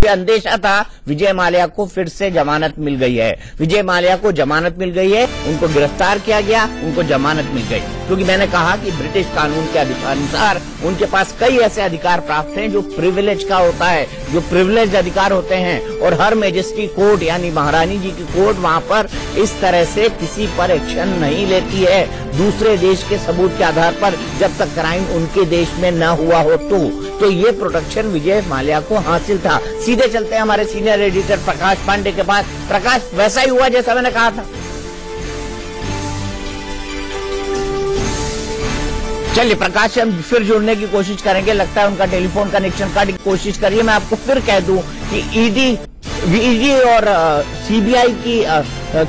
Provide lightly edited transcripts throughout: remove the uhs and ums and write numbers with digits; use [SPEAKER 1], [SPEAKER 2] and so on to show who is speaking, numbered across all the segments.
[SPEAKER 1] अंदेशा था। विजय माल्या को फिर से जमानत मिल गई है। विजय माल्या को जमानत मिल गई है, उनको गिरफ्तार किया गया, उनको जमानत मिल गई। क्योंकि मैंने कहा कि ब्रिटिश कानून के अनुसार उनके पास कई ऐसे अधिकार प्राप्त हैं जो प्रिविलेज का होता है, जो प्रिविलेज अधिकार होते हैं। और हर मैजिस्ट्री कोर्ट यानी महारानी जी की कोर्ट वहां पर इस तरह से किसी पर एक्शन नहीं लेती है दूसरे देश के सबूत के आधार पर, जब तक क्राइम उनके देश में न हुआ हो। तो ये प्रोटेक्शन विजय माल्या को हासिल था। सीधे चलते हैं हमारे सीनियर एडिटर प्रकाश पांडे के पास। प्रकाश, वैसा ही हुआ जैसा मैंने कहा था? चलिए प्रकाश से हम फिर जुड़ने की कोशिश करेंगे, लगता है उनका टेलीफोन कनेक्शन काटने की कोशिश करिए। मैं आपको फिर कह दूं कि ईडी और सीबीआई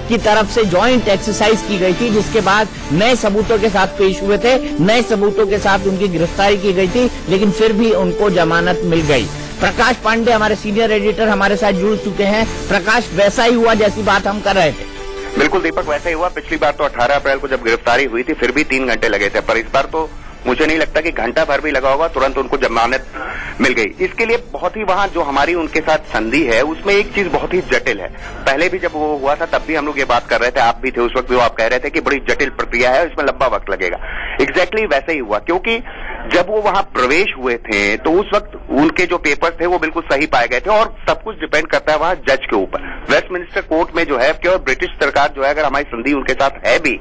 [SPEAKER 1] की तरफ से जॉइंट एक्सरसाइज की गई थी, जिसके बाद नए सबूतों के साथ पेश हुए थे, नए सबूतों के साथ उनकी गिरफ्तारी की गई थी, लेकिन फिर भी उनको जमानत मिल गई। प्रकाश पांडे हमारे सीनियर एडिटर हमारे साथ जुड़ चुके हैं। प्रकाश, वैसा ही हुआ जैसी बात हम कर रहे थे?
[SPEAKER 2] बिल्कुल दीपक, वैसा ही हुआ। पिछली बार तो 18 अप्रैल को जब गिरफ्तारी हुई थी फिर भी 3 घंटे लगे थे, पर इस बार तो मुझे नहीं लगता कि घंटा भर भी लगा होगा, तुरंत उनको जमानत मिल गई। इसके लिए बहुत ही वहां जो हमारी उनके साथ संधि है उसमें एक चीज बहुत ही जटिल है। पहले भी जब वो हुआ था तब भी हम लोग ये बात कर रहे थे, आप भी थे उस वक्त भी, आप कह रहे थे कि बड़ी जटिल प्रक्रिया है, इसमें लंबा वक्त लगेगा। एग्जैक्टली वैसे ही हुआ, क्योंकि जब वो वहां प्रवेश हुए थे तो उस वक्त उनके जो पेपर्स थे वो बिल्कुल सही पाए गए थे, और सब कुछ डिपेंड करता है वहां जज के ऊपर। वेस्टमिनिस्टर कोर्ट में जो है केवल ब्रिटिश सरकार जो है, अगर हमारी संधि उनके साथ है भी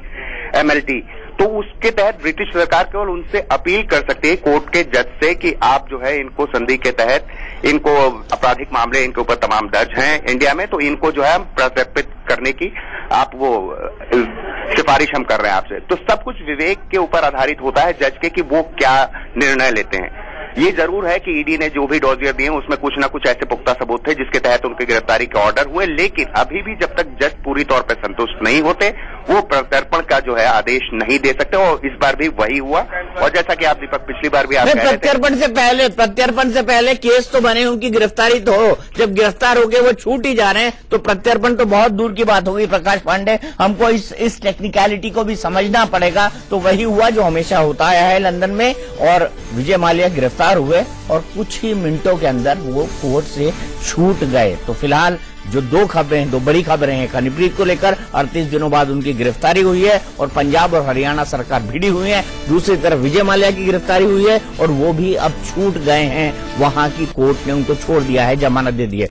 [SPEAKER 2] MLT, तो उसके तहत ब्रिटिश सरकार केवल उनसे अपील कर सकती है कोर्ट के जज से कि आप जो है इनको संधि के तहत, इनको आपराधिक मामले इनके ऊपर तमाम दर्ज हैं इंडिया में, तो इनको जो है हम प्रत्यर्पित करने की आप वो सिफारिश हम कर रहे हैं आपसे। तो सब कुछ विवेक के ऊपर आधारित होता है जज के कि वो क्या निर्णय लेते हैं। ये जरूर है कि ईडी ने जो भी डॉजियर दिए उसमें कुछ ना कुछ ऐसे पुख्ता सबूत थे जिसके तहत उनकी गिरफ्तारी के ऑर्डर हुए, लेकिन अभी भी जब तक जज पूरी तौर पर संतुष्ट नहीं होते वो प्रत्यर्पण का जो है आदेश नहीं दे सकते, और इस बार भी वही हुआ। और जैसा कि आप दीपक पिछली बार भी आप
[SPEAKER 1] प्रत्यर्पण से पहले केस तो बने, उनकी गिरफ्तारी तो हो, जब गिरफ्तार होके वो छूट ही जा रहे हैं तो प्रत्यर्पण तो बहुत दूर की बात होगी। प्रकाश पांडे, हमको इस टेक्निकलिटी को भी समझना पड़ेगा। तो वही हुआ जो हमेशा होता आया है लंदन में, और विजय माल्या गिरफ्तार हुए और कुछ ही मिनटों के अंदर वो कोर्ट से छूट गए। तो फिलहाल जो दो बड़ी खबरें हैं, हनीप्रीत को लेकर 38 दिनों बाद उनकी गिरफ्तारी हुई है और पंजाब और हरियाणा सरकार भिड़ी हुई है। दूसरी तरफ विजय माल्या की गिरफ्तारी हुई है और वो भी अब छूट गए हैं, वहां की कोर्ट ने उनको छोड़ दिया है, जमानत दे दी है।